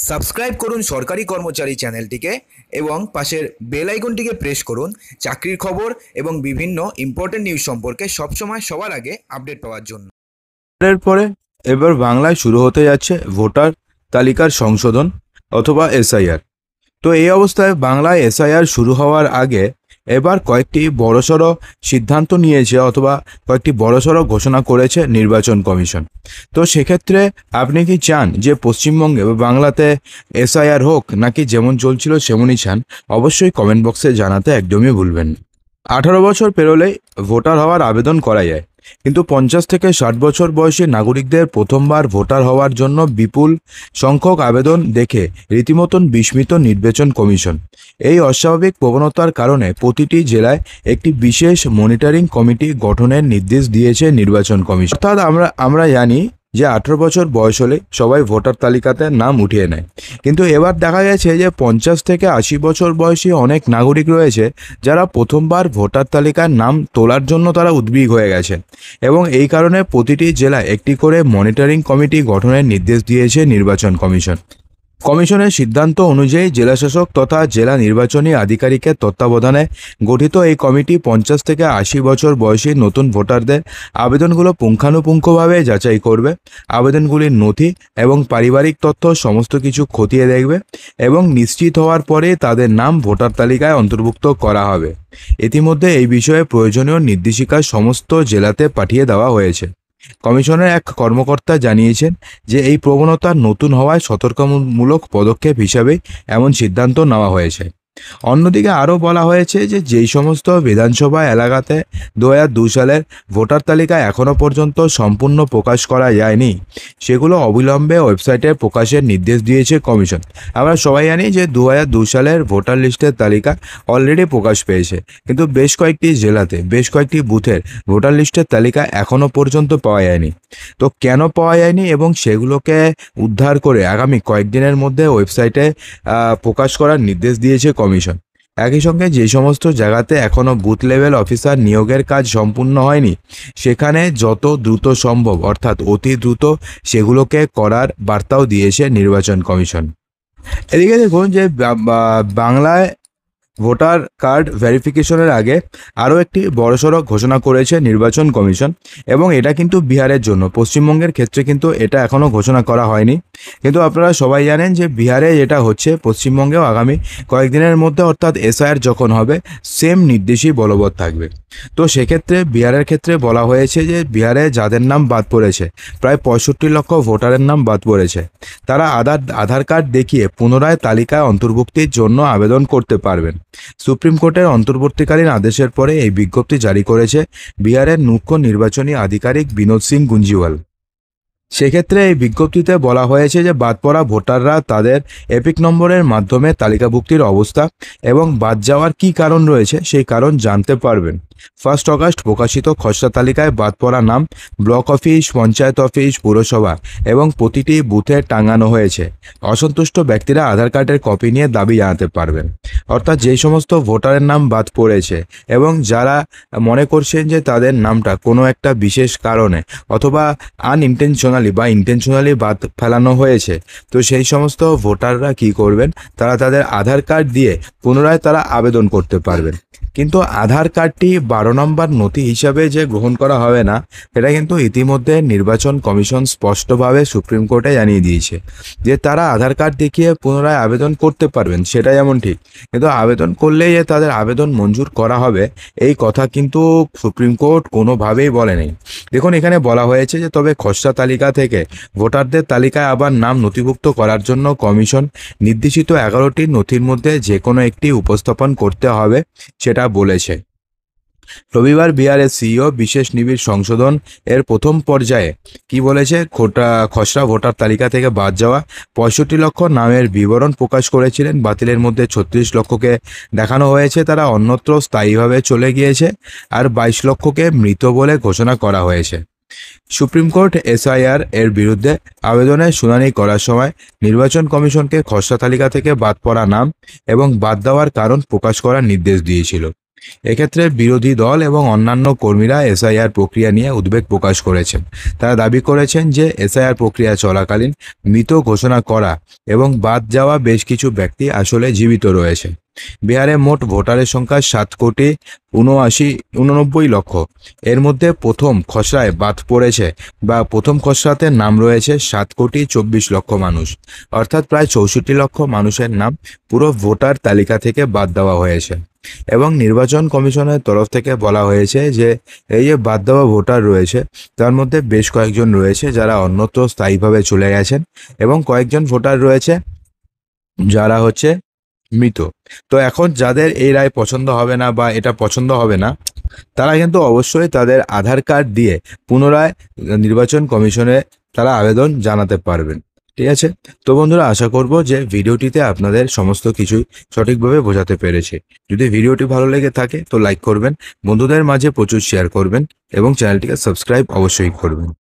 Subscribe করুন সরকারি কর্মচারী চ্যানেলটিকে এবং পাশের বেল আইকনটিকে প্রেস করুন চাকরির খবর এবং বিভিন্ন ইম্পর্টেন্ট নিউজ সম্পর্কে সবসময় সবার আগে আপডেট পাওয়ার জন্য। এরপরে এবার বাংলায় শুরু হতে যাচ্ছে ভোটার তালিকার সংশোধন অথবা এসআইআর। তো এই অবস্থায় বাংলায় এসআইআর শুরু হওয়ার আগে এবার কয়েকটি বড়সড় সিদ্ধান্ত নিয়েছে অথবা কয়েকটি বড়সড় ঘোষণা করেছে নির্বাচন কমিশন। তো সেক্ষেত্রে আপনি কি চান যে পশ্চিমবঙ্গে বা বাংলাতে এসআইআর হোক নাকি যেমন চলছিল সেমনই চান? অবশ্যই কমেন্ট বক্সে জানাতে একদমই ভুলবেন না। 18 বছর পেরোলেই ভোটার হওয়ার আবেদন করা যায়, কিন্তু 50 থেকে 60 বছর বয়সী নাগরিকদের প্রথমবার ভোটার হওয়ার জন্য বিপুল সংখ্যক আবেদন দেখে রীতিমতন বিস্মিত নির্বাচন কমিশন। এই অস্বাভাবিক প্রবণতার কারণে প্রতিটি জেলায় একটি বিশেষ মনিটরিং কমিটি গঠনের নির্দেশ দিয়েছে নির্বাচন কমিশন। অর্থাৎ আমরা জানি যে 18 বছর বয়স হলে সবাই ভোটার তালিকাতে নাম উঠিয়ে নেয়, কিন্তু এবার দেখা গেছে যে 50 থেকে 80 বছর বয়সী অনেক নাগরিক রয়েছে যারা প্রথমবার ভোটার তালিকার নাম তোলার জন্য তারা উদ্বিগ হয়ে গেছে, এবং এই কারণে প্রতিটি জেলায় একটি করে মনিটরিং কমিটি গঠনের নির্দেশ দিয়েছে নির্বাচন কমিশন। কমিশনের সিদ্ধান্ত অনুযায়ী জেলাশাসক তথা জেলা নির্বাচনী আধিকারিকের তত্ত্বাবধানে গঠিত এই কমিটি 50 থেকে 80 বছর বয়সী নতুন ভোটারদের আবেদনগুলো পুঙ্খানুপুঙ্খভাবে যাচাই করবে, আবেদনগুলির নথি এবং পারিবারিক তথ্য সমস্ত কিছু খতিয়ে দেখবে এবং নিশ্চিত হওয়ার পরে তাদের নাম ভোটার তালিকায় অন্তর্ভুক্ত করা হবে। ইতিমধ্যে এই বিষয়ে প্রয়োজনীয় নির্দেশিকা সমস্ত জেলাতে পাঠিয়ে দেওয়া হয়েছে। কমিশনের এক কর্মকর্তা জানিয়েছেন যে এই প্রবণতা নতুন হওয়ায় সতর্কমূলক পদক্ষেপ হিসাবে এমন সিদ্ধান্ত নেওয়া হয়েছে। অন্যদিকে আরও বলা হয়েছে যে যেই সমস্ত বিধানসভা এলাকাতে 2002 সালের ভোটার তালিকা এখনও পর্যন্ত সম্পূর্ণ প্রকাশ করা যায়নি সেগুলো অবিলম্বে ওয়েবসাইটে প্রকাশের নির্দেশ দিয়েছে কমিশন। আমরা সবাই জানি যে 2002 সালের ভোটার লিস্টের তালিকা অলরেডি প্রকাশ পেয়েছে, কিন্তু বেশ কয়েকটি জেলাতে বেশ কয়েকটি বুথের ভোটার লিস্টের তালিকা এখনও পর্যন্ত পাওয়া যায়নি। তো কেন পাওয়া যায়নি এবং সেগুলোকে উদ্ধার করে আগামী কয়েকদিনের মধ্যে ওয়েবসাইটে প্রকাশ করার নির্দেশ দিয়েছে কমিশন। একই সঙ্গে যে সমস্ত জায়গাতে এখনও বুথ লেভেল অফিসার নিয়োগের কাজ সম্পূর্ণ হয়নি সেখানে যত দ্রুত সম্ভব অর্থাৎ অতি দ্রুত সেগুলোকে করার বার্তাও দিয়েছে নির্বাচন কমিশন। এদিকে দেখুন যে বাংলায় ভোটার কার্ড ভেরিফিকেশনের আগে আরও একটি বড়সড় ঘোষণা করেছে নির্বাচন কমিশন, এবং এটা কিন্তু বিহারের জন্য। পশ্চিমবঙ্গের ক্ষেত্রে কিন্তু এটা এখনও ঘোষণা করা হয়নি, কিন্তু আপনারা সবাই জানেন যে বিহারে যেটা হচ্ছে পশ্চিমবঙ্গেও আগামী কয়েকদিনের মধ্যে অর্থাৎ এসআইআর যখন হবে সেম নির্দেশই বলবৎ থাকবে। তো সেক্ষেত্রে বিহারের ক্ষেত্রে বলা হয়েছে যে বিহারে যাদের নাম বাদ পড়েছে প্রায় 65 লক্ষ ভোটারের নাম বাদ পড়েছে, তারা আধার কার্ড দেখিয়ে পুনরায় তালিকায় অন্তর্ভুক্তির জন্য আবেদন করতে পারবেন। সুপ্রিম কোর্টের অন্তর্বর্তীকালীন আদেশের পরে এই বিজ্ঞপ্তি জারি করেছে বিহারের মুখ্য নির্বাচনী আধিকারিক বিনোদ সিং গুঞ্জিওয়াল। সেক্ষেত্রে এই বিজ্ঞপ্তিতে বলা হয়েছে যে বাদ পড়া ভোটাররা তাদের এপিক নম্বরের মাধ্যমে তালিকাভুক্তির অবস্থা এবং বাদ যাওয়ার কী কারণ রয়েছে সেই কারণ জানতে পারবেন। 1 আগস্ট প্রকাশিত খসড়া তালিকায় বাদ পড়া নাম ব্লক অফিস, পঞ্চায়েত অফিস, পুরসভা এবং প্রতিটি বুথে টাঙানো হয়েছে। অসন্তুষ্ট ব্যক্তিরা আধার কার্ডের কপি নিয়ে দাবি জানাতে পারবেন। অর্থাৎ যেই সমস্ত ভোটারের নাম বাদ পড়েছে এবং যারা মনে করছেন যে তাদের নামটা কোনো একটা বিশেষ কারণে অথবা আনইনটেনশনালি বা ইন্টেনশনালি বাদ ফেলানো হয়েছে, তো সেই সমস্ত ভোটাররা কি করবেন, তারা তাদের আধার কার্ড দিয়ে পুনরায় তারা আবেদন করতে পারবেন। কিন্তু আধার কার্ডটি 12 নম্বর নথি হিসাবে যে গ্রহণ করা হবে না, এটা কিন্তু ইতিমধ্যে নির্বাচন কমিশন স্পষ্টভাবে সুপ্রিম কোর্টে জানিয়ে দিয়েছে যে তারা আধার কার্ড দেখিয়ে পুনরায় আবেদন করতে পারবেন, সেটা যেমন ঠিক, কিন্তু আবেদন করলেই যে তাদের আবেদন মঞ্জুর করা হবে এই কথা কিন্তু সুপ্রিম কোর্ট কোনোভাবেই বলেনি। দেখুন এখানে বলা হয়েছে যে তবে খসড়া তালিকা থেকে ভোটারদের তালিকায় আবার নাম নথিভুক্ত করার জন্য কমিশন নির্দেশিত 11টি নথির মধ্যে যে কোনো একটি উপস্থাপন করতে হবে সেটা বলেছে। রবিবার বিহারের সিইও বিশেষ নিবিড় সংশোধন এর প্রথম পর্যায়ে কি বলেছে, খসড়া ভোটার তালিকা থেকে বাদ যাওয়া 65 লক্ষ নামের বিবরণ প্রকাশ করেছিলেন। বাতিলের মধ্যে 36 লক্ষকে দেখানো হয়েছে তারা অন্যত্র স্থায়ীভাবে চলে গিয়েছে, আর 22 লক্ষকে মৃত বলে ঘোষণা করা হয়েছে। সুপ্রিম কোর্ট এসআইআর এর বিরুদ্ধে আবেদনের শুনানি করার সময় নির্বাচন কমিশনকে খসড়া তালিকা থেকে বাদ পড়া নাম এবং বাদ দেওয়ার কারণ প্রকাশ করার নির্দেশ দিয়েছিল। এক্ষেত্রে বিরোধী দল এবং অন্যান্য কর্মীরা এসআইআর প্রক্রিয়া নিয়ে উদ্বেগ প্রকাশ করেছেন। তারা দাবি করেছেন যে এসআইআর প্রক্রিয়া চলাকালীন মৃত ঘোষণা করা এবং বাদ যাওয়া বেশ কিছু ব্যক্তি আসলে জীবিত রয়েছে। বিহারে মোট ভোটারের সংখ্যা 7,89,89,00,000। এর মধ্যে প্রথম খসড়ায় বাদ পড়েছে বা প্রথম খসড়াতে নাম রয়েছে 7,24,00,000 মানুষ, অর্থাৎ প্রায় 64 লক্ষ মানুষের নাম পুরো ভোটার তালিকা থেকে বাদ দেওয়া হয়েছে। এবং নির্বাচন কমিশনের তরফ থেকে বলা হয়েছে যে এই যে বাদ দেওয়া ভোটার রয়েছে তার মধ্যে বেশ কয়েকজন রয়েছে যারা অন্যত্র স্থায়ীভাবে চলে গেছেন এবং কয়েকজন ভোটার রয়েছে যারা হচ্ছে মৃত। তো এখন যাদের এই রায় পছন্দ হবে না বা এটা পছন্দ হবে না, তারা কিন্তু অবশ্যই তাদের আধার কার্ড দিয়ে পুনরায় নির্বাচন কমিশনে তারা আবেদন জানাতে পারবেন। ঠিক আছে? তো বন্ধুরা, আশা করব যে ভিডিওটিতে আপনাদের সমস্ত কিছুই সঠিকভাবে বোঝাতে পেরেছি। যদি ভিডিওটি ভালো লেগে থাকে তো লাইক করবেন, বন্ধুদের মাঝে প্রচুর শেয়ার করবেন এবং চ্যানেলটিকে সাবস্ক্রাইব অবশ্যই করবেন।